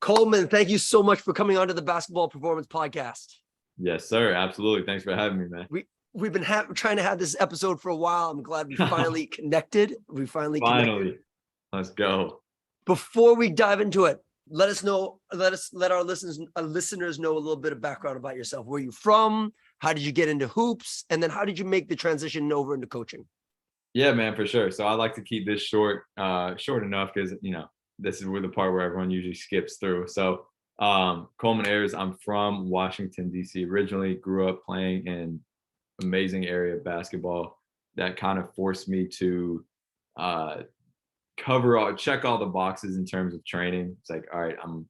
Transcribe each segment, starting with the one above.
Coleman, thank you so much for coming onto the Basketball Performance Podcast. Yes, sir. Absolutely. Thanks for having me, man. We've been trying to have this episode for a while. I'm glad we finally connected. Finally. Let's go. Before we dive into it, let our listeners know a little bit of background about yourself. Where are you from? How did you get into hoops? And then how did you make the transition over into coaching? Yeah, man, for sure. So I like to keep this short enough because, this is where the part where everyone usually skips through. So Coleman Ayers, I'm from Washington, D.C. originally, grew up playing in amazing area of basketball that kind of forced me to check all the boxes in terms of training. It's like, all right, I'm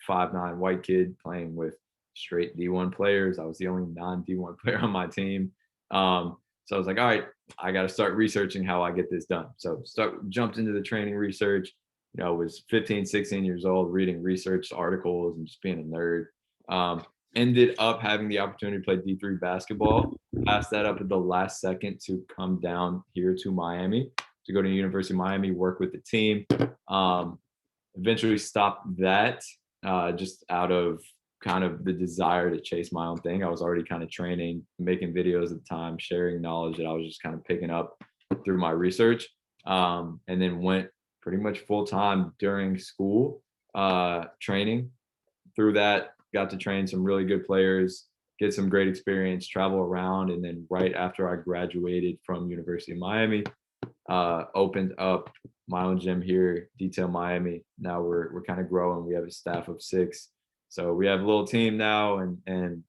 5'9" white kid playing with straight D1 players. I was the only non-D1 player on my team. So I was like, all right, I got to start researching how I get this done. So jumped into the training research. Was 15, 16 years old, reading research articles and just being a nerd. Ended up having the opportunity to play D3 basketball. Passed that up at the last second to come down here to Miami, to go to University of Miami, work with the team. Eventually stopped that just out of kind of the desire to chase my own thing. I was already kind of training, making videos at the time, sharing knowledge that I was just kind of picking up through my research. And then went pretty much full time during school training. Through that, got to train some really good players, get some great experience, travel around. And then right after I graduated from University of Miami, opened up my own gym here, Detail Miami. Now we're kind of growing. We have a staff of 6. So we have a little team now and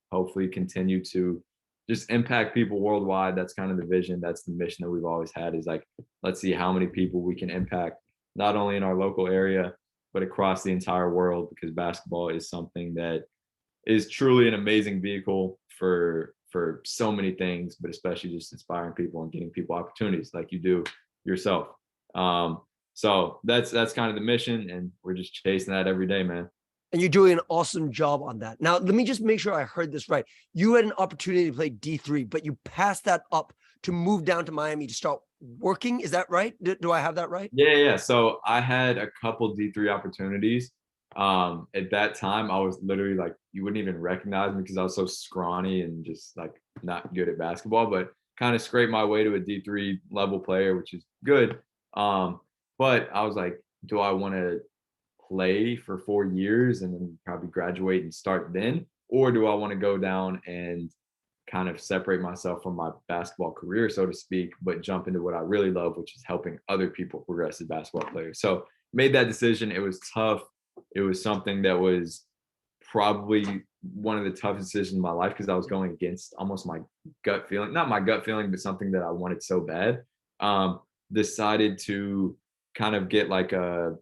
hopefully continue to just impact people worldwide. That's kind of the vision. That's the mission that we've always had, is like, let's see how many people we can impact, not only in our local area, but across the entire world, because basketball is something that is truly an amazing vehicle for so many things, but especially just inspiring people and getting people opportunities like you do yourself. So that's kind of the mission, and we're just chasing that every day, man. And you're doing an awesome job on that. Now, let me just make sure I heard this right. You had an opportunity to play D3, but you passed that up to move down to Miami to start working. Is that right? Do I have that right? Yeah. So I had a couple D3 opportunities. At that time, I was literally like, you wouldn't even recognize me because I was so scrawny and just like not good at basketball, but kind of scraped my way to a D3 level player, which is good. But I was like, do I want to play for 4 years and then probably graduate and start then? Or do I want to go down and kind of separate myself from my basketball career, so to speak, but jump into what I really love, which is helping other people progress as basketball players? So made that decision. It was tough. It was something that was probably one of the toughest decisions in my life because I was going against almost my gut feeling, not my gut feeling, but something that I wanted so bad. Decided to kind of get like a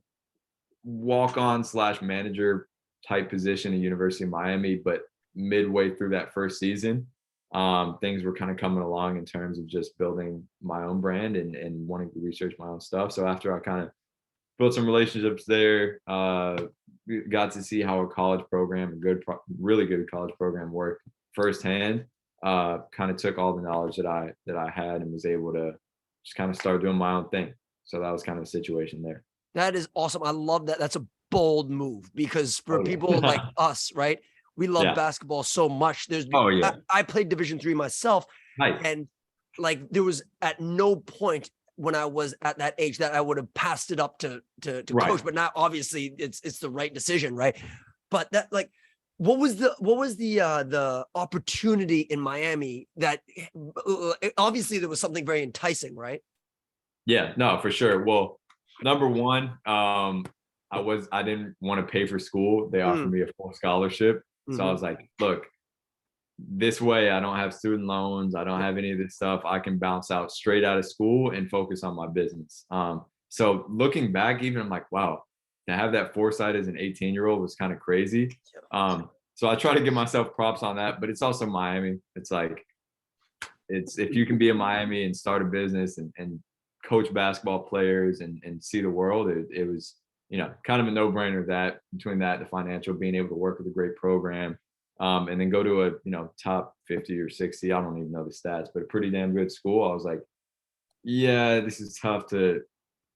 walk-on / manager type position at University of Miami, but midway through that first season, things were kind of coming along in terms of just building my own brand and wanting to research my own stuff. So after I kind of built some relationships there, got to see how a college program, really good college program, worked firsthand. Kind of took all the knowledge that I had and was able to just kind of start doing my own thing. So that was kind of the situation there. That is awesome. I love that. That's a bold move because for people like us, right? We love basketball so much. I played Division III myself. Nice. And like there was at no point when I was at that age that I would have passed it up to coach, but now obviously it's the right decision, right? But that, like, what was the opportunity in Miami that obviously there was something very enticing, right? Yeah, no, for sure. Well, number one, I didn't want to pay for school. They offered me a full scholarship. So I was like, look, this way I don't have student loans. I don't have any of this stuff. I can bounce out straight out of school and focus on my business. So looking back, even I'm like, wow, to have that foresight as an 18-year-old was kind of crazy. So I try to give myself props on that, but it's also Miami. It's like, if you can be in Miami and start a business and coach basketball players and see the world, it was, kind of a no-brainer that between that, the financial, being able to work with a great program, and then go to a, top 50 or 60, I don't even know the stats, but a pretty damn good school. I was like, yeah, this is tough to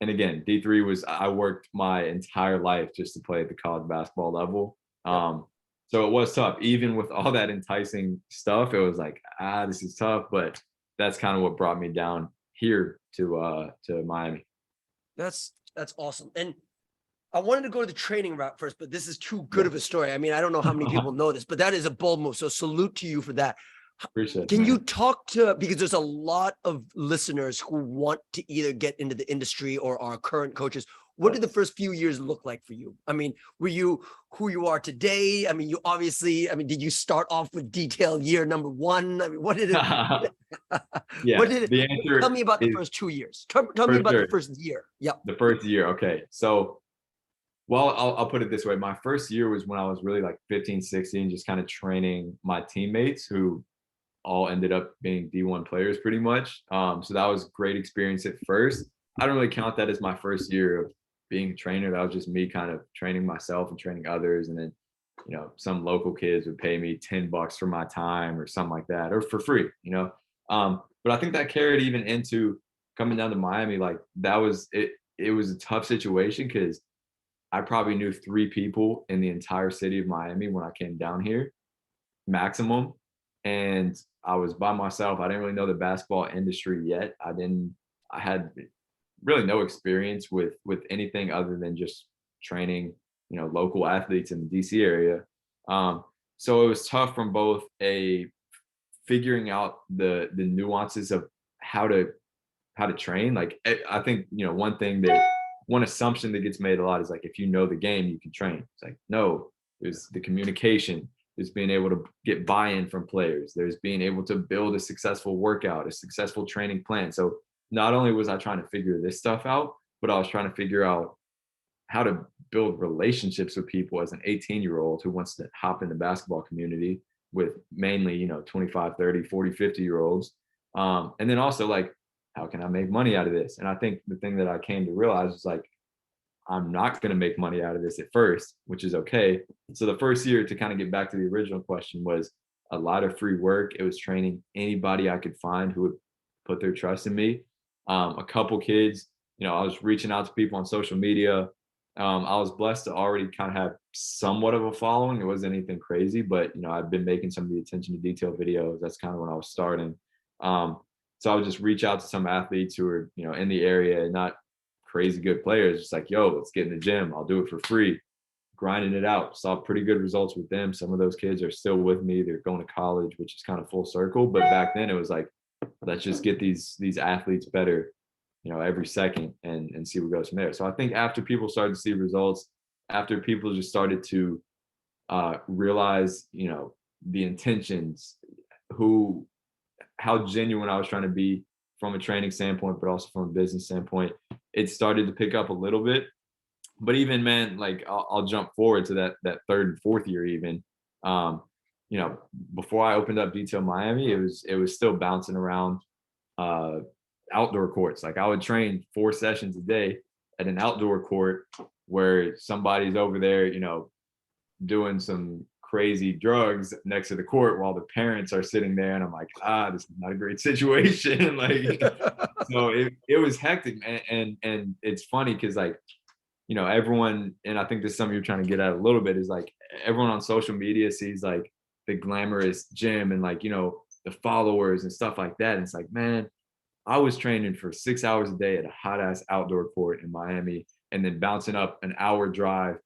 and again, D3 was, I worked my entire life just to play at the college basketball level. Yep. So it was tough. Even with all that enticing stuff, it was like, this is tough. But that's kind of what brought me down here to Miami. That's awesome. And I wanted to go to the training route first, but this is too good Yeah. of a story. I mean, I don't know how many people know this, but that is a bold move. So salute to you for that. Appreciate it. Can you talk to, because there's a lot of listeners who want to either get into the industry or are current coaches. What did the first few years look like for you? I mean, were you who you are today? I mean, you obviously, I mean, did you start off with detailed year number one? I mean, what did it, Yeah, what did the it, answer tell me about the is first 2 years. Tell me for about sure. the first year. Yep. The first year. Okay. So, well, I'll put it this way. My first year was when I was really like 15, 16, just kind of training my teammates who all ended up being D1 players pretty much. So that was a great experience at first. I don't really count that as my first year of being a trainer. That was just me kind of training myself and training others. And then, some local kids would pay me $10 for my time or something like that, or for free. But I think that carried even into coming down to Miami. Like that was it. It was a tough situation because I probably knew 3 people in the entire city of Miami when I came down here, maximum. And I was by myself. I didn't really know the basketball industry yet. I had really no experience with anything other than just training, local athletes in the DC area. So it was tough from both a figuring out the nuances of how to train. Like I think, one assumption that gets made a lot is like, if you know the game, you can train. It's like, no, there's the communication, there's being able to get buy-in from players, there's being able to build a successful workout, a successful training plan. So not only was I trying to figure this stuff out, but I was trying to figure out how to build relationships with people as an 18-year-old who wants to hop in the basketball community with mainly, 25, 30, 40, 50-year-olds. And then also like, how can I make money out of this? And I think the thing that I came to realize is like, I'm not going to make money out of this at first, which is okay. So the first year, to kind of get back to the original question, was a lot of free work. It was training anybody I could find who would put their trust in me. A couple kids, I was reaching out to people on social media. I was blessed to already kind of have somewhat of a following. It wasn't anything crazy, but I've been making some of the attention to detail videos. That's kind of when I was starting. So I would just reach out to some athletes who are, in the area and not crazy good players. Just like, yo, let's get in the gym. I'll do it for free. Grinding it out. Saw pretty good results with them. Some of those kids are still with me. They're going to college, which is kind of full circle. But back then it was like, let's just get these athletes better, every second and see what goes from there. So I think after people started to see results, after people just started to realize, the intentions, how genuine I was trying to be from a training standpoint, but also from a business standpoint, it started to pick up a little bit. But even, man, like I'll jump forward to that third and fourth year even. Before I opened up Detail Miami, it was still bouncing around outdoor courts. Like I would train 4 sessions a day at an outdoor court where somebody's over there, doing some crazy drugs next to the court while the parents are sitting there. And I'm like, this is not a great situation. Like, so it was hectic. And it's funny because like, everyone, and I think this is something you're trying to get at a little bit, is like everyone on social media sees like the glamorous gym and like, the followers and stuff like that. And it's like, man, I was training for 6 hours a day at a hot ass outdoor court in Miami and then bouncing up an hour drive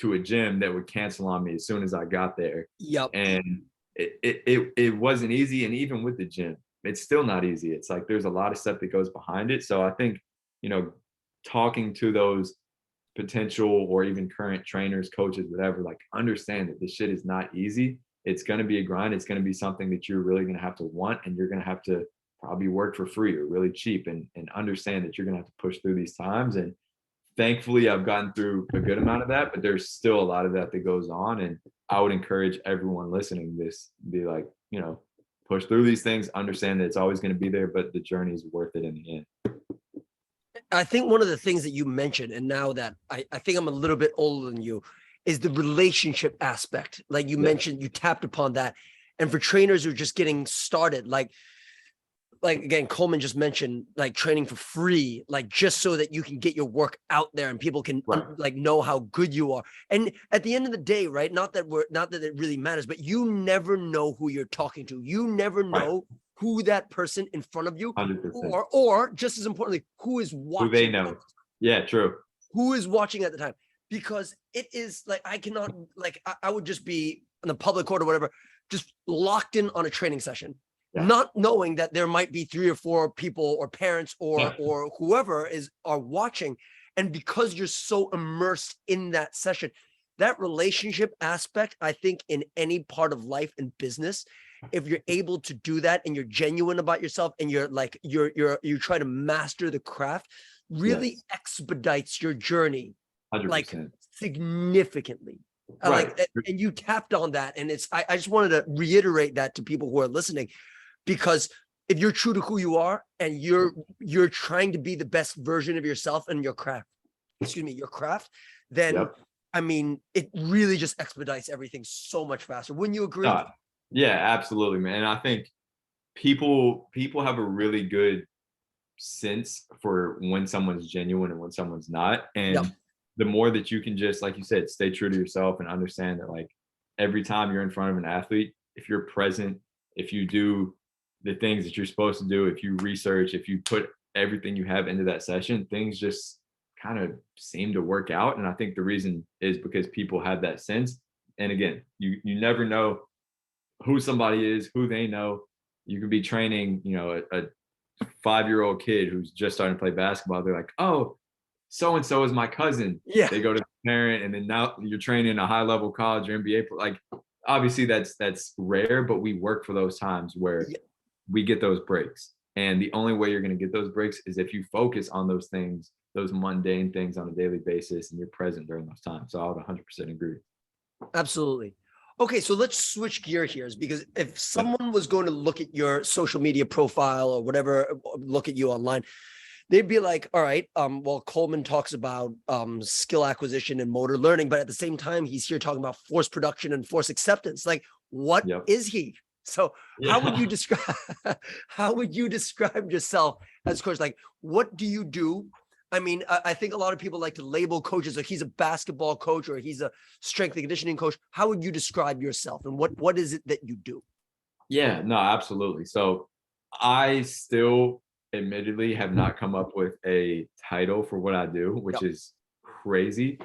to a gym that would cancel on me as soon as I got there. Yep. And it wasn't easy. And even with the gym, it's still not easy. It's like there's a lot of stuff that goes behind it. So I think, talking to those potential or even current trainers, coaches, whatever, like understand that this shit is not easy. It's going to be a grind. It's going to be something that you're really going to have to want, and you're going to have to probably work for free or really cheap, and understand that you're going to have to push through these times. And thankfully I've gotten through a good amount of that, but there's still a lot of that goes on. And I would encourage everyone listening to this, be like, push through these things, understand that it's always going to be there, but the journey is worth it in the end. I think one of the things that you mentioned, and now that I think I'm a little bit older than you, is the relationship aspect. Like you mentioned, you tapped upon that. And for trainers who are just getting started, like like again, Coleman just mentioned like training for free, like just so that you can get your work out there and people can Right. like know how good you are. And at the end of the day, right? Not that it really matters, but you never know who you're talking to. You never Right. know who that person in front of you, 100%. or just as importantly, who is Who they watching. know. Yeah, true. Who is watching at the time, because it is like I cannot, like I would just be in the public court or whatever, just locked in on a training session, Yeah. not knowing that there might be 3 or 4 people or parents Yeah. or whoever are watching. And because you're so immersed in that session, that relationship aspect, I think in any part of life and business, if you're able to do that and you're genuine about yourself and you're like you try to master the craft, really Yes. expedites your journey like 100%. significantly. Right. And you tapped on that. And I just wanted to reiterate that to people who are listening, because if you're true to who you are and you're trying to be the best version of yourself and your craft, then Yep. I mean, it really just expedites everything so much faster. Wouldn't you agree? Yeah, absolutely, man. And I think people have a really good sense for when someone's genuine and when someone's not. Yep. And the more that you can just, like you said, stay true to yourself and understand that like every time you're in front of an athlete, if you're present, if you do the things that you're supposed to do, if you research, if you put everything you have into that session, things just kind of seem to work out. And I think the reason is because people have that sense. And again, you never know who somebody is, who they know. You could be training, a 5-year-old kid who's just starting to play basketball. They're like, oh, so and so is my cousin. Yeah. They go to the parent, and then now you're training a high level college or NBA. Like, obviously, that's rare, but we work for those times where we get those breaks. And the only way you're going to get those breaks is if you focus on those things, those mundane things on a daily basis, and you're present during those times. So I would 100% agree. Absolutely. Okay, so let's switch gear here, because if someone was going to look at your social media profile or whatever, look at you online, they'd be like, all right, well, Coleman talks about skill acquisition and motor learning, but at the same time, he's here talking about force production and force acceptance. Like, what is he? So how would you describe yourself as a coach? Like, what do you do? I mean, I think a lot of people like to label coaches like he's a basketball coach or he's a strength and conditioning coach. How would you describe yourself, and what is it that you do? Yeah, no, absolutely. So I still admittedly have not come up with a title for what I do, which is crazy.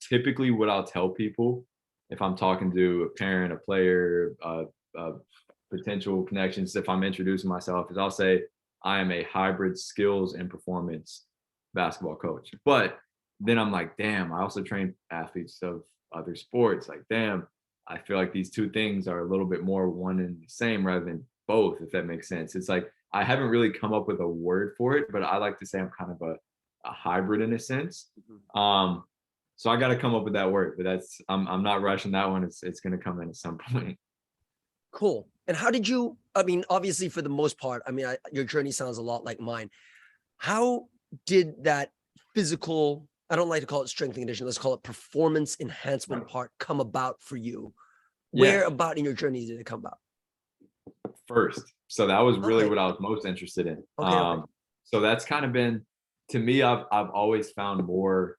Typically what I'll tell people if I'm talking to a parent, a player, potential connections, if I'm introducing myself, is I'll say I am a hybrid skills and performance basketball coach. But then I'm like, damn, I also train athletes of other sports. Like, damn, I feel like these two things are a little bit more one and the same rather than both, if that makes sense. It's like I haven't really come up with a word for it, but I like to say I'm kind of a hybrid in a sense. So I got to come up with that word, but I'm not rushing that one. It's going to come in at some point. Cool. And how did you? I mean, obviously, for the most part, I mean, your journey sounds a lot like mine. How did that physical, I don't like to call it strength and conditioning, let's call it performance enhancement part come about for you? Where about in your journey did it come about? First. So that was really what I was most interested in. So that's kind of been, to me, I've always found more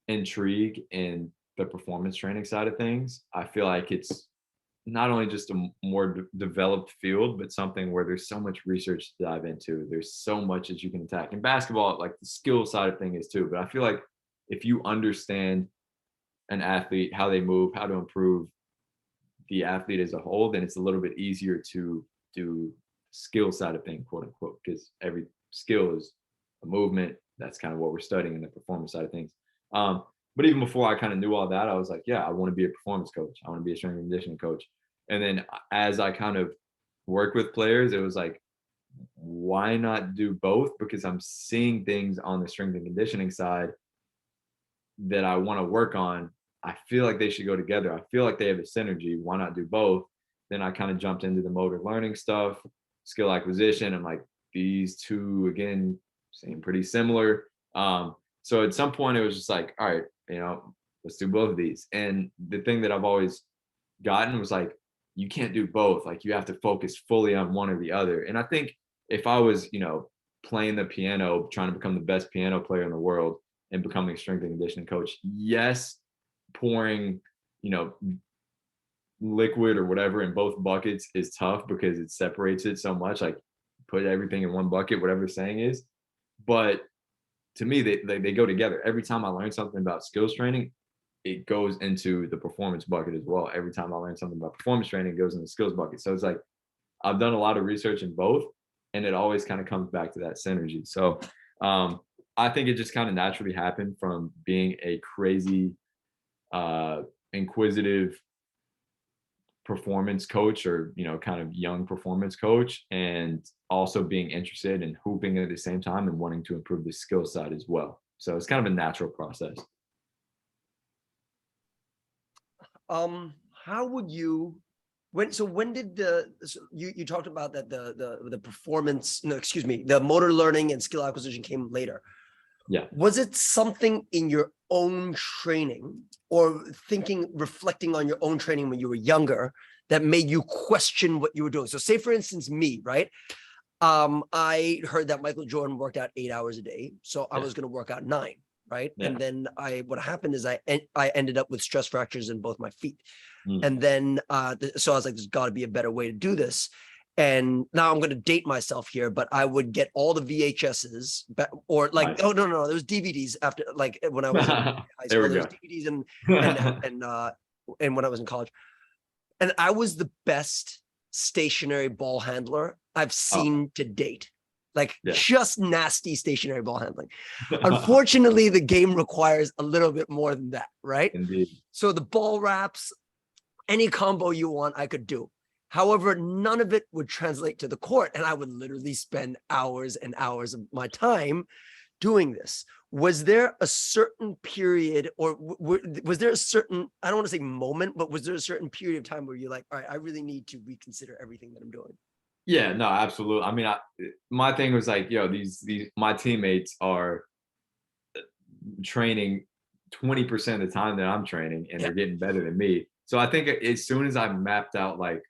intrigue in the performance training side of things. I feel like it's not only just a more developed field, but something where there's so much research to dive into. There's so much that you can attack. In basketball, like the skill side of thing is too. But I feel like if you understand an athlete, how they move, how to improve the athlete as a whole, then it's a little bit easier to do skill side of thing, quote unquote, because every skill is a movement. That's kind of what we're studying in the performance side of things. But even before I kind of knew all that, I was like, yeah, I want to be a performance coach. I want to be a strength and conditioning coach. And then as I kind of work with players, it was like, why not do both? Because I'm seeing things on the strength and conditioning side that I want to work on. I feel like they should go together. I feel like they have a synergy. Why not do both? Then I kind of jumped into the motor learning stuff, skill acquisition. I'm like, these two, again, seem pretty similar. So at some point it was just like, all right, let's do both of these. And the thing that I've always gotten was like, you can't do both. Like, you have to focus fully on one or the other. And I think if I was, playing the piano, trying to become the best piano player in the world and becoming a strength and conditioning coach, yes, pouring, you know, liquid or whatever in both buckets is tough because it separates it so much. Like put everything in one bucket, whatever the saying is. But to me, they go together. Every time I learn something about skills training, it goes into the performance bucket as well. Every time I learn something about performance training, it goes in the skills bucket. So it's like I've done a lot of research in both, and it always kind of comes back to that synergy. So I think it just kind of naturally happened from being a crazy, inquisitive performance coach, or kind of young performance coach, and also being interested in hooping at the same time and wanting to improve the skill side as well. So it's kind of a natural process. How would you when did you talked about that the performance, no, excuse me, the motor learning and skill acquisition came later. Yeah. Was it something in your own training or reflecting on your own training when you were younger that made you question what you were doing? So say for instance, me, right? I heard that Michael Jordan worked out 8 hours a day. So I was going to work out 9, right? Yeah. And then what happened is I ended up with stress fractures in both my feet. Mm. And then, so I was like, there's got to be a better way to do this. And now I'm going to date myself here, but I would get all the VHSs or like, Nice. oh, no, there was DVDs after, like when I was in high There school, we there was go. DVDs and when I was in college. And I was the best stationary ball handler I've seen to date. Like just nasty stationary ball handling. Unfortunately, the game requires a little bit more than that, right? Indeed. So the ball wraps, any combo you want, I could do. However, none of it would translate to the court. And I would literally spend hours and hours of my time doing this. Was there a certain period or was there a certain, I don't want to say moment, but was there a certain period of time where you're like, all right, I really need to reconsider everything that I'm doing? Yeah, no, absolutely. I mean, my thing was like, these my teammates are training 20% of the time that I'm training, and they're getting better than me. So I think as soon as I mapped out like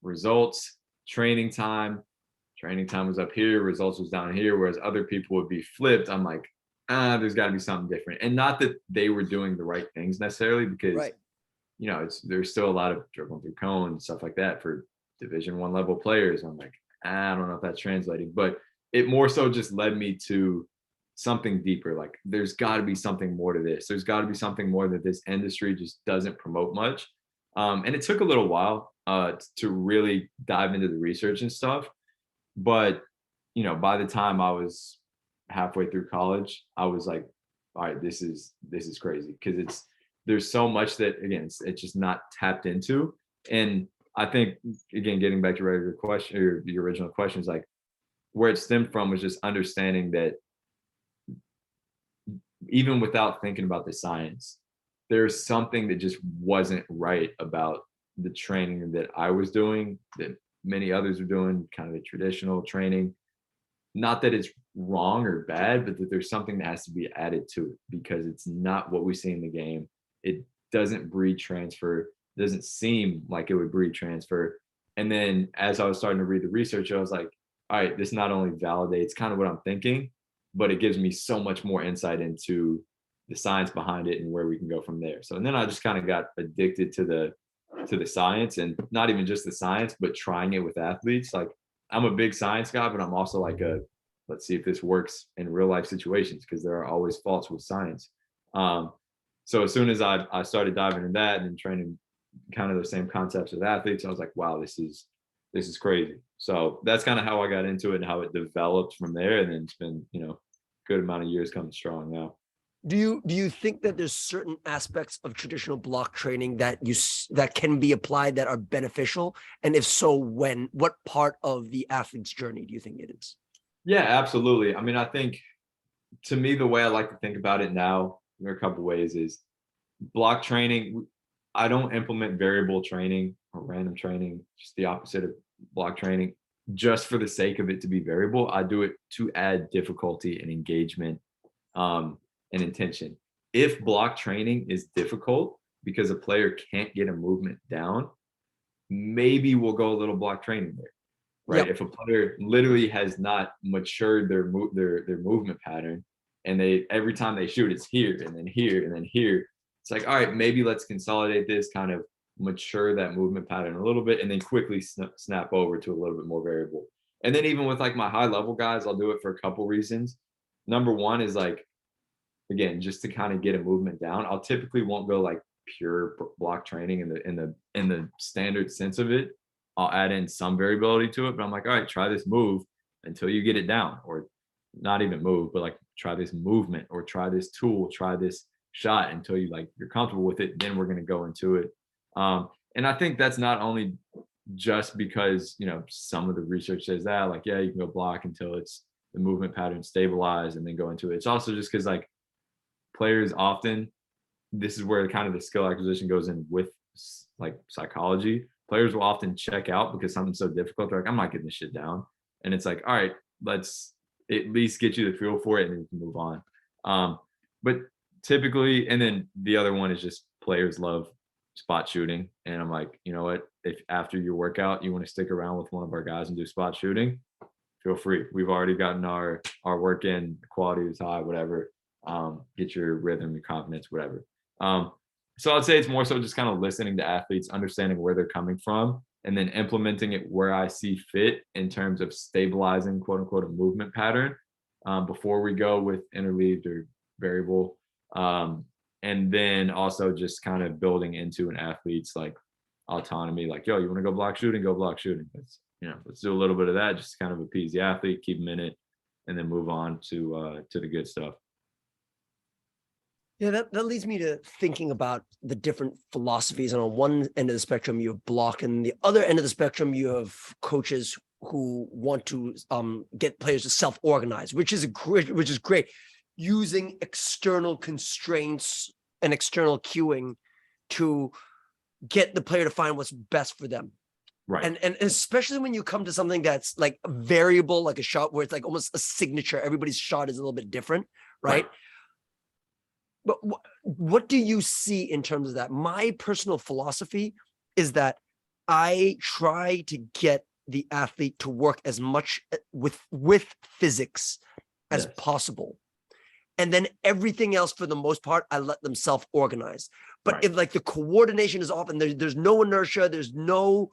results, training time was up here, results was down here, whereas other people would be flipped. I'm like, there's got to be something different. And not that they were doing the right things necessarily, because there's still a lot of dribbling through cone and stuff like that for Division I level players. I'm like, I don't know if that's translating, but it more so just led me to something deeper. Like there's got to be something more to this. There's got to be something more that this industry just doesn't promote much. And it took a little while to really dive into the research and stuff. But, by the time I was halfway through college, I was like, all right, this is crazy, because there's so much that, again, it's just not tapped into. And I think, again, getting back to your question, or your original question, is like where it stemmed from was just understanding that even without thinking about the science, there's something that just wasn't right about the training that I was doing, that many others are doing, kind of the traditional training. Not that it's wrong or bad, but that there's something that has to be added to it, because it's not what we see in the game. It doesn't breed transfer, doesn't seem like it would breed transfer. And then as I was starting to read the research, I was like, all right, this not only validates kind of what I'm thinking, but it gives me so much more insight into the science behind it and where we can go from there. So, and then I just kind of got addicted to the science, and not even just the science, but trying it with athletes. Like I'm a big science guy, but I'm also like let's see if this works in real life situations, because there are always faults with science. So as soon as I started diving in that and training kind of the same concepts with athletes, I was like, wow, this is crazy. So that's kind of how I got into it and how it developed from there. And then it's been, good amount of years coming strong now. Do you think that there's certain aspects of traditional block training that can be applied that are beneficial? And if so, what part of the athlete's journey do you think it is? Yeah, absolutely. I mean, I think, to me, the way I like to think about it now, there are a couple ways, is block training. I don't implement variable training or random training, just the opposite of block training, just for the sake of it to be variable. I do it to add difficulty and engagement, and intention. If block training is difficult because a player can't get a movement down, maybe we'll go a little block training there. right? Yep. If a player literally has not matured their movement pattern, and they every time they shoot, it's here and then here and then here. It's like, all right, maybe let's consolidate this, kind of mature that movement pattern a little bit, and then quickly snap over to a little bit more variable. And then even with like my high level guys, I'll do it for a couple reasons. Number one is like, again, just to kind of get a movement down. I'll typically won't go like pure block training in the standard sense of it. I'll add in some variability to it, but I'm like, all right, try this move until you get it down, or not even move, but like try this movement or try this tool, try this shot until you're comfortable with it. Then we're going to go into it. And I think that's not only just because, some of the research says that, like, yeah, you can go block until it's the movement pattern stabilized and then go into it. It's also just because like players often, this is where kind of the skill acquisition goes in with like psychology. Players will often check out because something's so difficult. They're like, I'm not getting this shit down. And it's like, all right, let's at least get you the feel for it and then you can move on. But typically, and then the other one is just players love spot shooting. And I'm like, you know what? If after your workout you want to stick around with one of our guys and do spot shooting, feel free. We've already gotten our work in, quality is high, whatever. Get your rhythm, your confidence, whatever. So I'd say it's more so just kind of listening to athletes, understanding where they're coming from, and then implementing it where I see fit in terms of stabilizing, quote unquote, a movement pattern before we go with interleaved or variable. And then also just kind of building into an athlete's like autonomy, like, yo, you want to go block shooting, go block shooting. Let's do a little bit of that, just kind of appease the athlete, keep them in it, and then move on to the good stuff. Yeah, that leads me to thinking about the different philosophies. And on one end of the spectrum, you have block, and the other end of the spectrum, you have coaches who want to get players to self-organize, which is great, using external constraints and external cueing to get the player to find what's best for them. Right. And especially when you come to something that's like variable, like a shot where it's like almost a signature, everybody's shot is a little bit different, right? But what do you see in terms of that? My personal philosophy is that I try to get the athlete to work as much with physics as possible. And then everything else, for the most part, I let them self-organize. But if like the coordination is off and there's no inertia, there's no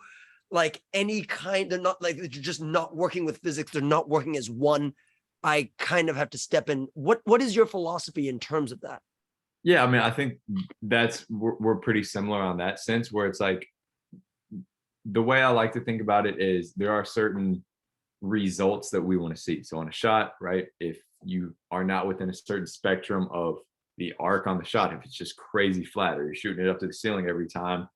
like any kind, they're not like, they're just not working with physics, they're not working as one, I kind of have to step in. What is your philosophy in terms of that? Yeah, I mean, I think we're pretty similar on that sense, where it's like, the way I like to think about it is there are certain results that we want to see. So on a shot, right, if you are not within a certain spectrum of the arc on the shot, if it's just crazy flat or you're shooting it up to the ceiling every time,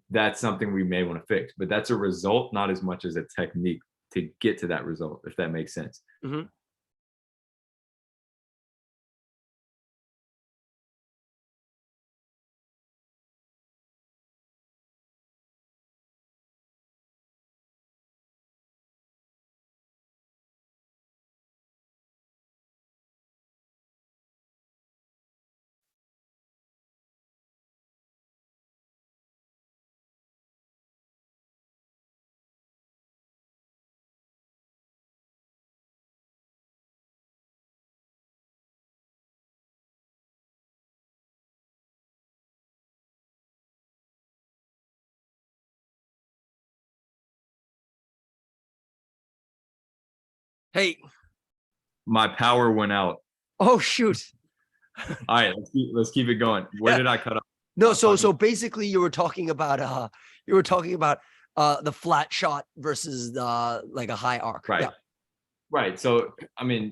that's something we may want to fix. But that's a result, not as much as a technique to get to that result, if that makes sense. Mm-hmm. Hey, my power went out. Oh shoot. All right, let's keep it going. Where did I cut off? No, so basically you were talking about the flat shot versus like a high arc. Right. Yeah. Right. So I mean,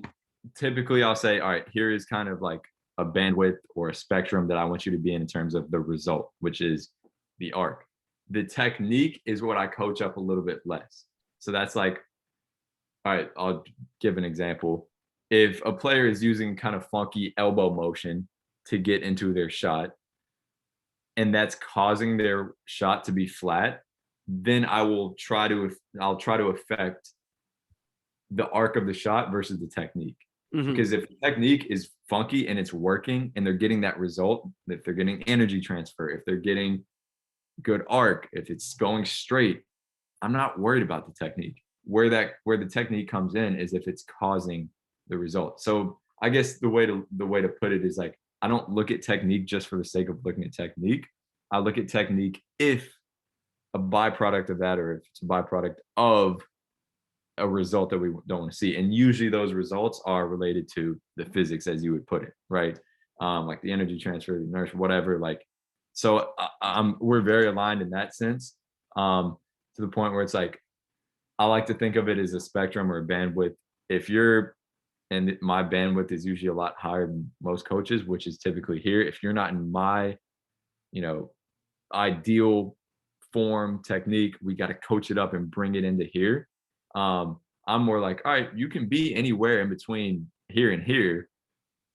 typically I'll say, all right, here is kind of like a bandwidth or a spectrum that I want you to be in terms of the result, which is the arc. The technique is what I coach up a little bit less. So that's like, all right, I'll give an example. If a player is using kind of funky elbow motion to get into their shot, and that's causing their shot to be flat, then I'll try to affect the arc of the shot versus the technique. Mm-hmm. Because if the technique is funky and it's working and they're getting that result, if they're getting energy transfer, if they're getting good arc, if it's going straight, I'm not worried about the technique. where the technique comes in is if it's causing the result. So I guess the way to put it is like, I don't look at technique just for the sake of looking at technique. I look at technique if a byproduct of that, or if it's a byproduct of a result that we don't want to see. And usually those results are related to the physics, as you would put it, right? Like the energy transfer, the inertia, whatever. Like, so we're very aligned in that sense, to the point where it's like, I like to think of it as a spectrum or a bandwidth. If you're, and my bandwidth is usually a lot higher than most coaches, which is typically here. If you're not in my, you know, ideal form technique, we got to coach it up and bring it into here. I'm more like, all right, you can be anywhere in between here and here.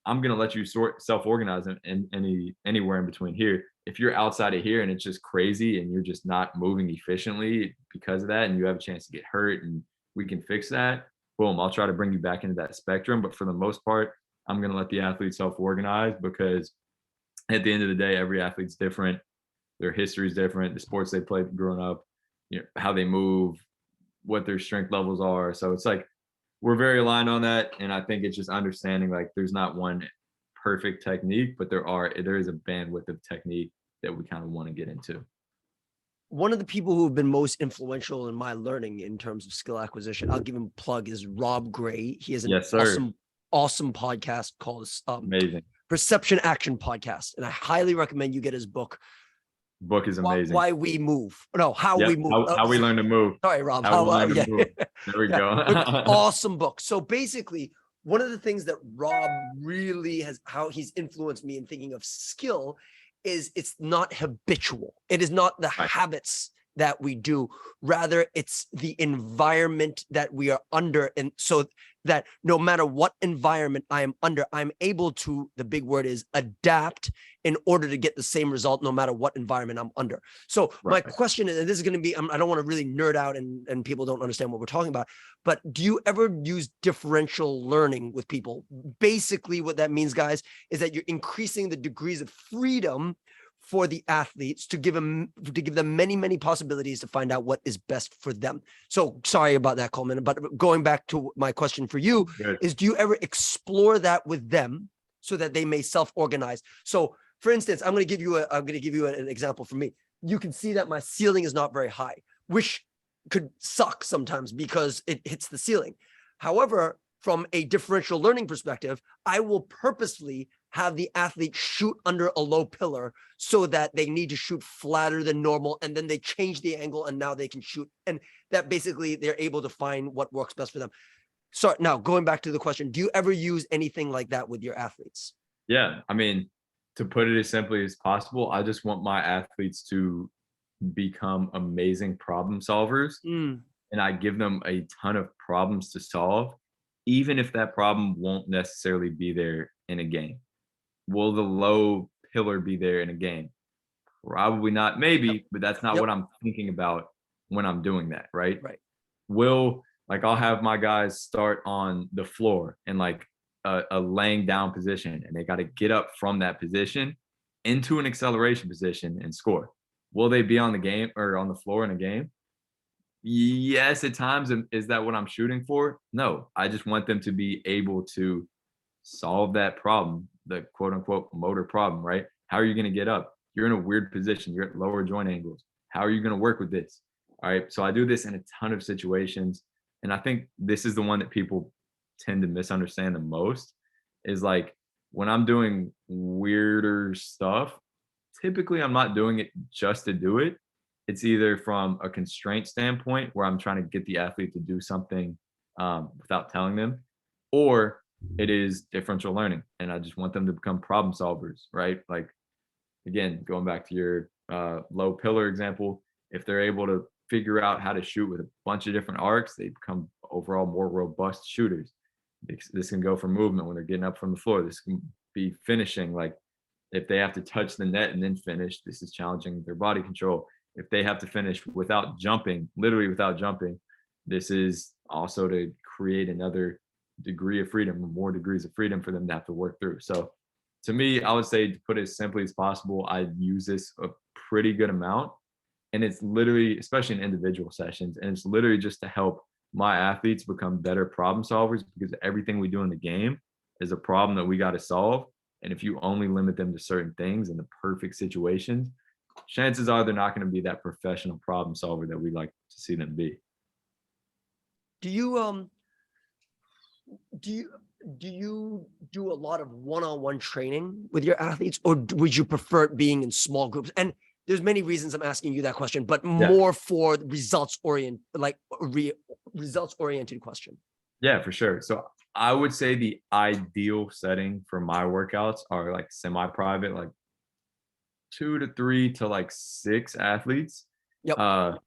I'm gonna let you self-organize and anywhere in between here. If you're outside of here and it's just crazy and you're just not moving efficiently because of that, and you have a chance to get hurt, and we can fix that, boom, I'll try to bring you back into that spectrum. But for the most part, I'm gonna let the athlete self-organize, because at the end of the day, every athlete's different. Their history is different. The sports they played growing up, you know, how they move, what their strength levels are. So it's like, we're very aligned on that. And I think it's just understanding, like, there's not one perfect technique, but there is a bandwidth of technique that we kind of want to get into. One of the people who have been most influential in my learning in terms of skill acquisition, I'll give him a plug, is Rob Gray. He has an awesome podcast called Amazing Perception Action Podcast. And I highly recommend you get his book. Book is amazing. Why we move. No, how we move. How we learn to move. Sorry, Rob. Yeah. There we go. Awesome book. So basically, one of the things that Rob really has, how he's influenced me in thinking of skill, is it's not habitual. It is not the habits that we do. Rather, it's the environment that we are under. And so that no matter what environment I am under, I'm able to, the big word is adapt, in order to get the same result, no matter what environment I'm under. So my question is, and this is going to be, I don't want to really nerd out and people don't understand what we're talking about, but do you ever use differential learning with people? Basically what that means, guys, is that you're increasing the degrees of freedom for the athletes to give them many possibilities to find out what is best for them. So sorry about that, Coleman, but going back to my question for you is, do you ever explore that with them so that they may self-organize? So for instance, I'm going to give you an example from me. You can see that my ceiling is not very high, which could suck sometimes because it hits the ceiling. However, from a differential learning perspective, I will purposefully have the athlete shoot under a low pillar so that they need to shoot flatter than normal, and then they change the angle and now they can shoot. And that basically they're able to find what works best for them. So now going back to the question, do you ever use anything like that with your athletes? Yeah. I mean, to put it as simply as possible, I just want my athletes to become amazing problem solvers. And I give them a ton of problems to solve, even if that problem won't necessarily be there in a game. Will the low pillar be there in a game? Probably not, maybe, but that's not what I'm thinking about when I'm doing that, right? I'll have my guys start on the floor in like a laying down position, and they got to get up from that position into an acceleration position and score. Will they be on the game or on the floor in a game? Yes, at times. Is that what I'm shooting for? No, I just want them to be able to solve that problem, the quote unquote motor problem, right? How are you going to get up? You're in a weird position. You're at lower joint angles. How are you going to work with this? All right. So I do this in a ton of situations. And I think this is the one that people tend to misunderstand the most, is like, when I'm doing weirder stuff, typically I'm not doing it just to do it. It's either from a constraint standpoint where I'm trying to get the athlete to do something without telling them, or it is differential learning, and I just want them to become problem solvers, right? Like, again, going back to your low pillar example, if they're able to figure out how to shoot with a bunch of different arcs, they become overall more robust shooters. This can go for movement when they're getting up from the floor. This can be finishing, like if they have to touch the net and then finish, this is challenging their body control. If they have to finish without jumping, literally without jumping, this is also to create another degree of freedom, more degrees of freedom for them to have to work through. So to me, I would say, to put it as simply as possible, I use this a pretty good amount. And it's literally, especially in individual sessions, and it's literally just to help my athletes become better problem solvers because everything we do in the game is a problem that we got to solve. And if you only limit them to certain things in the perfect situations, chances are they're not going to be that professional problem solver that we like to see them be. Do you do you do you do a lot of one-on-one training with your athletes, or would you prefer it being in small groups? And there's many reasons I'm asking you that question, but Yeah. more for results oriented question. Yeah, for sure. So I would say the ideal setting for my workouts are like semi-private, like 2 to 3 to like 6 athletes. Yep. Uh,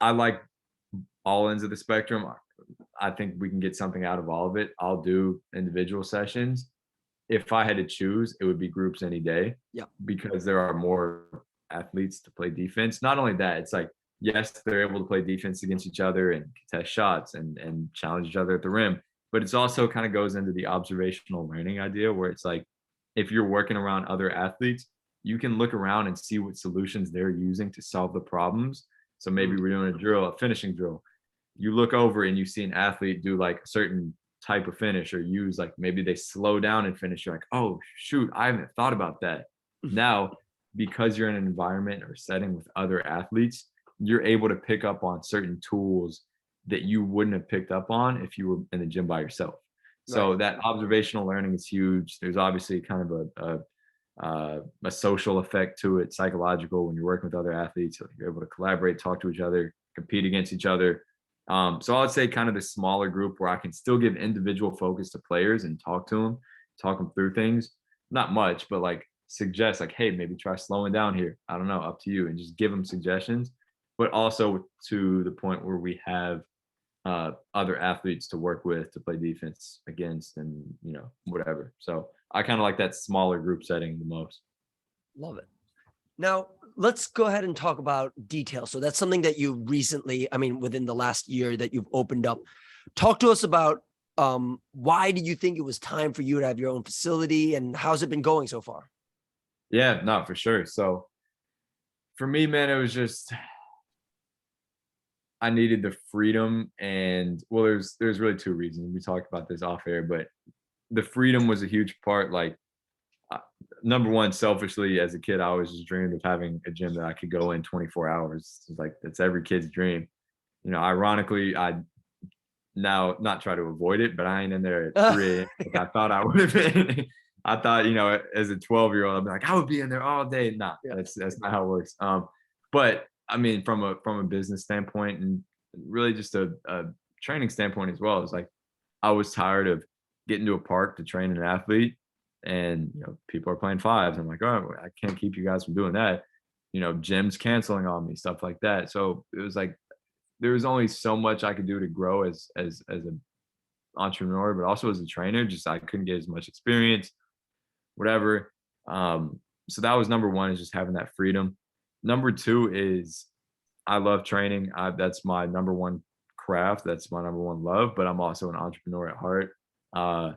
I like all ends of the spectrum. I think we can get something out of all of it. I'll do individual sessions. If I had to choose, it would be groups any day. Yeah. Because there are more athletes to play defense. Not only that, it's like, yes, they're able to play defense against each other and contest shots and challenge each other at the rim. But it's also kind of goes into the observational learning idea where it's like, if you're working around other athletes, you can look around and see what solutions they're using to solve the problems. So maybe we're doing a drill, a finishing drill. You look over and you see an athlete do like a certain type of finish or use like maybe they slow down and finish. You're like, oh shoot, I haven't thought about that. Now, because you're in an environment or setting with other athletes, you're able to pick up on certain tools that you wouldn't have picked up on if you were in the gym by yourself. So Right. that observational learning is huge. There's obviously kind of a social effect to it, psychological. When you're working with other athletes, you're able to collaborate, talk to each other, compete against each other. So I would say kind of the smaller group where I can still give individual focus to players and talk them through things. Not much, but like suggest like, hey, maybe try slowing down here. I don't know, up to you, and just give them suggestions. But also to the point where we have other athletes to work with to play defense against, and whatever. So I kind of like that smaller group setting the most. Love it. Now, let's go ahead and talk about details. So that's something that you recently, I mean, within the last year that you've opened up. Talk to us about why did you think it was time for you to have your own facility, and how's it been going so far? Yeah, no, for sure. So for me, man, it was just I needed the freedom, and well, there's really two reasons. We talked about this off air, but the freedom was a huge part. Like, uh, number one, selfishly, as a kid, I always just dreamed of having a gym that I could go in 24 hours. It's like that's every kid's dream. Ironically, I now not try to avoid it, but I ain't in there at 3 a.m. like I thought I would have been. I thought, as a 12-year-old, I'd be like, I would be in there all day. Nah, Yeah. that's not how it works. But I mean, from a business standpoint and really just a training standpoint as well, it's like I was tired of getting to a park to train an athlete, and people are playing fives. I'm like, oh, I can't keep you guys from doing that. Gyms canceling on me, stuff like that. So it was like there was only so much I could do to grow as an entrepreneur, but also as a trainer. Just I couldn't get as much experience, whatever. So that was number one, is just having that freedom. Number two is I love training. That's my number one craft. That's my number one love. But I'm also an entrepreneur at heart. Uh,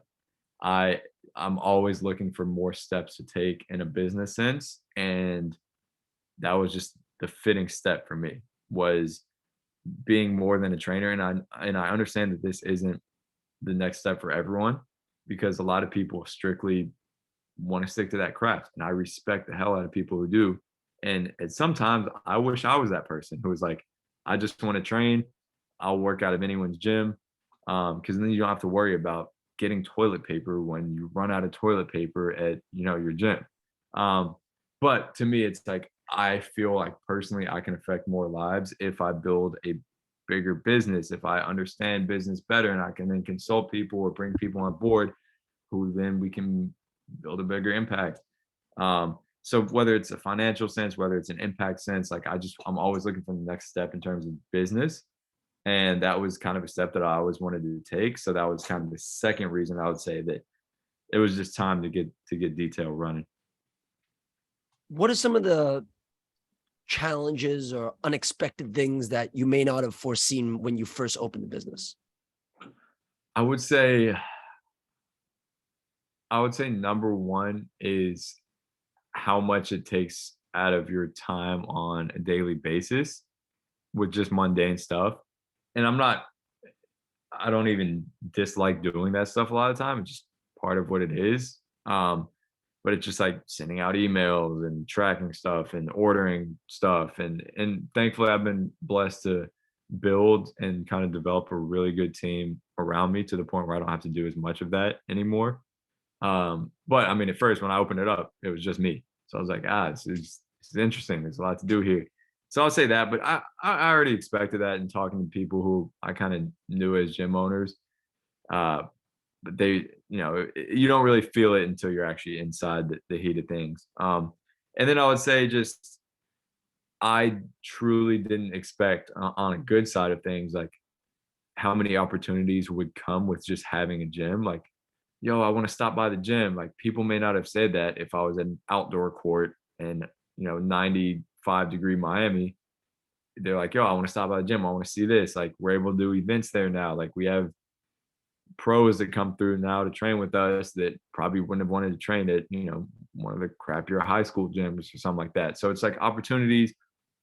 I'm always looking for more steps to take in a business sense, and that was just the fitting step for me, was being more than a trainer. And I understand that this isn't the next step for everyone, because a lot of people strictly want to stick to that craft, and I respect the hell out of people who do. And sometimes I wish I was that person who was like, I just want to train. I'll work out of anyone's gym, because then you don't have to worry about getting toilet paper when you run out of toilet paper at your gym. But to me, it's like I feel like personally I can affect more lives if I build a bigger business, if I understand business better, and I can then consult people or bring people on board who then we can build a bigger impact. So whether it's a financial sense, whether it's an impact sense, like I'm always looking for the next step in terms of business. And that was kind of a step that I always wanted to take. So that was kind of the second reason I would say that it was just time to get detail running. What are some of the challenges or unexpected things that you may not have foreseen when you first opened the business? I would say number one is how much it takes out of your time on a daily basis with just mundane stuff. And I'm not I don't even dislike doing that stuff a lot of the time. It's just part of what it is. But it's just like sending out emails and tracking stuff and ordering stuff. And thankfully I've been blessed to build and kind of develop a really good team around me to the point where I don't have to do as much of that anymore. But I mean, at first when I opened it up, it was just me. So I was like, this is interesting. There's a lot to do here. So I'll say that, but I already expected that in talking to people who I kind of knew as gym owners. Uh, but they, you don't really feel it until you're actually inside the heat of things. And then I would say just I truly didn't expect on a good side of things, like how many opportunities would come with just having a gym. Like, yo, I want to stop by the gym. Like people may not have said that if I was in an outdoor court and 95-degree Miami. They're like, yo, I want to stop by the gym. I want to see this. Like we're able to do events there now. Like we have pros that come through now to train with us that probably wouldn't have wanted to train at, one of the crappier high school gyms or something like that. So it's like opportunities,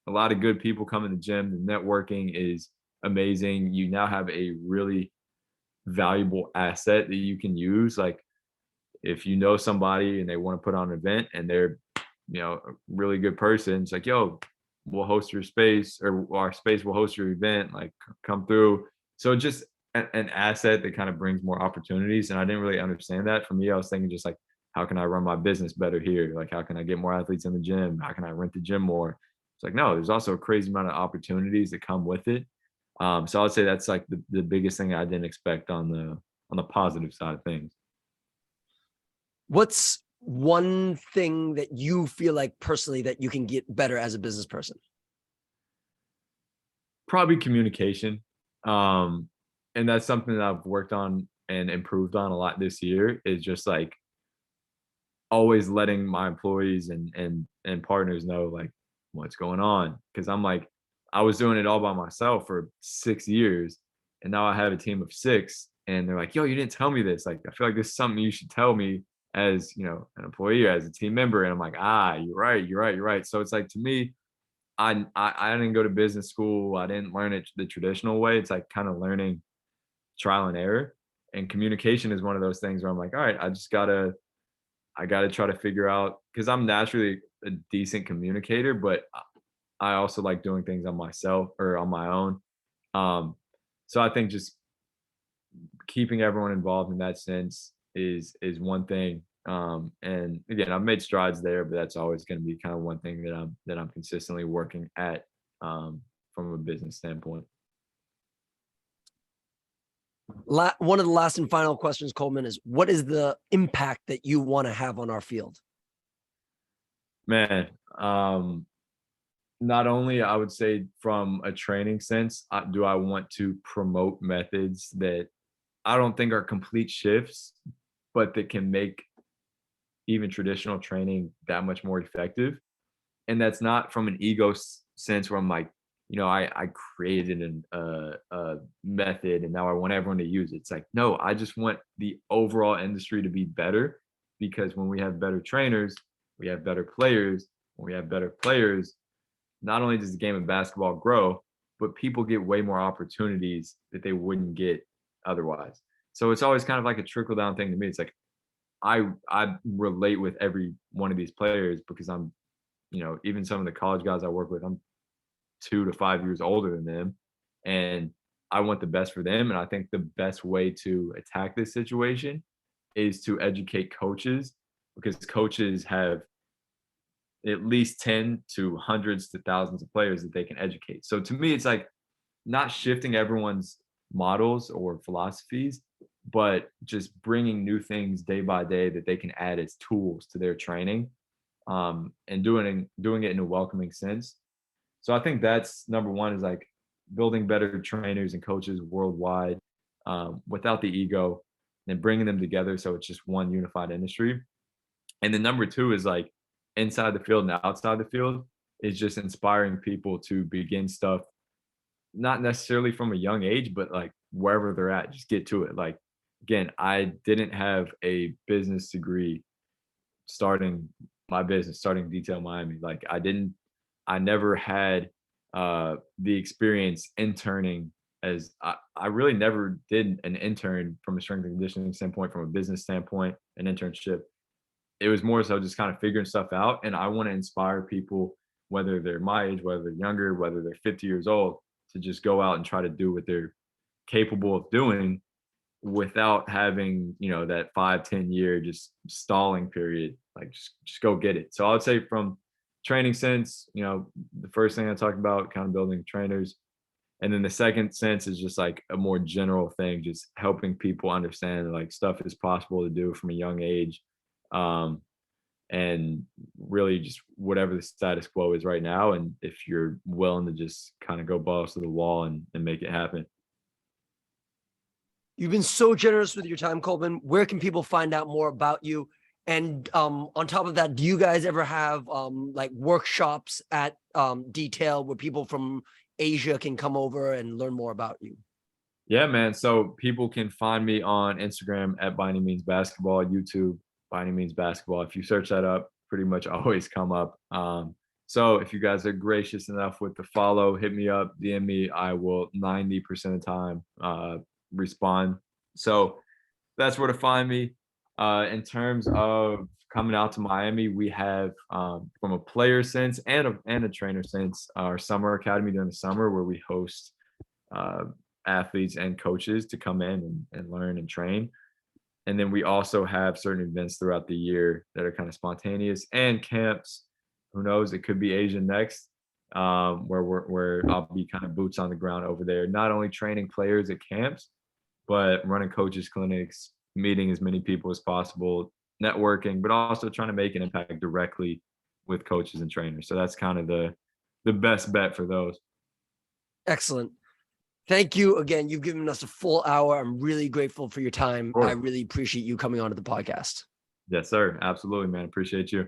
a lot of good people come in the gym. The networking is amazing. You now have a really valuable asset that you can use. Like if you know somebody and they want to put on an event and they're, a really good person, it's like, yo, we'll host your space or our space will host your event, like come through. So just an asset that kind of brings more opportunities. And I didn't really understand that. For me, I was thinking just like, how can I run my business better here? Like, how can I get more athletes in the gym? How can I rent the gym more? It's like, no, there's also a crazy amount of opportunities that come with it. So I would say that's like the biggest thing I didn't expect on the positive side of things. What's one thing that you feel like personally that you can get better as a business person? Probably communication. And that's something that I've worked on and improved on a lot this year is just like always letting my employees and partners know like what's going on. Cause I'm like, I was doing it all by myself for 6 years and now I have a team of six and they're like, yo, you didn't tell me this. Like, I feel like this is something you should tell me as, an employee or as a team member. And I'm like, you're right. You're right. You're right. So it's like, to me, I didn't go to business school. I didn't learn it the traditional way. It's like kind of learning trial and error. And communication is one of those things where I'm like, all right, I gotta try to figure out because I'm naturally a decent communicator, but I also like doing things on myself or on my own. Um, so I think just keeping everyone involved in that sense is one thing. And again, I've made strides there, but that's always going to be kind of one thing that I'm consistently working at from a business standpoint. One of the last and final questions, Coleman, is what is the impact that you want to have on our field? Man, not only I would say from a training sense, do I want to promote methods that I don't think are complete shifts, but that can make even traditional training that much more effective. And that's not from an ego sense where I'm like, I created a method and now I want everyone to use it. It's like, no, I just want the overall industry to be better because when we have better trainers, we have better players. When we have better players, not only does the game of basketball grow, but people get way more opportunities that they wouldn't get otherwise. So it's always kind of like a trickle down thing to me. It's like I relate with every one of these players because I'm, even some of the college guys I work with, I'm 2 to 5 years older than them, and I want the best for them. And I think the best way to attack this situation is to educate coaches because coaches have at least 10 to hundreds to thousands of players that they can educate. So to me, it's like not shifting everyone's models or philosophies, but just bringing new things day by day that they can add as tools to their training, and doing it in a welcoming sense. So I think that's number one is like building better trainers and coaches worldwide, without the ego and bringing them together so it's just one unified industry. And then number two is like inside the field and outside the field is just inspiring people to begin stuff, not necessarily from a young age, but like wherever they're at, just get to it. Like, again, I didn't have a business degree starting Detail Miami. I never had the experience interning as I really never did an intern from a strength and conditioning standpoint, from a business standpoint, an internship. It was more so just kind of figuring stuff out. And I want to inspire people, whether they're my age, whether they're younger, whether they're 50 years old, to just go out and try to do what they're capable of doing without having, that 5-10 year just stalling period. Like just go get it. So I would say from training sense, the first thing I talked about, kind of building trainers. And then the second sense is just like a more general thing, just helping people understand that, like, stuff is possible to do from a young age. Um, and really just whatever the status quo is right now. And if you're willing to just kind of go balls to the wall and make it happen. You've been so generous with your time, Coleman. Where can people find out more about you? And on top of that, do you guys ever have like workshops at Detail where people from Asia can come over and learn more about you? Yeah, man. So people can find me on Instagram at By Any Means Basketball, YouTube, By Any Means Basketball. If you search that up, pretty much always come up. So if you guys are gracious enough with the follow, hit me up, DM me. I will 90% of the time respond. So that's where to find me. In terms of coming out to Miami, we have, from a player sense and a trainer sense, our summer academy during the summer, where we host athletes and coaches to come in and learn and train. And then we also have certain events throughout the year that are kind of spontaneous, and camps. Who knows? It could be Asia next, where I'll be kind of boots on the ground over there, not only training players at camps, but running coaches clinics, meeting as many people as possible, networking, but also trying to make an impact directly with coaches and trainers. So that's kind of the best bet for those. Excellent. Thank you again. You've given us a full hour. I'm really grateful for your time. I really appreciate you coming onto the podcast. Yes, sir. Absolutely, man. Appreciate you.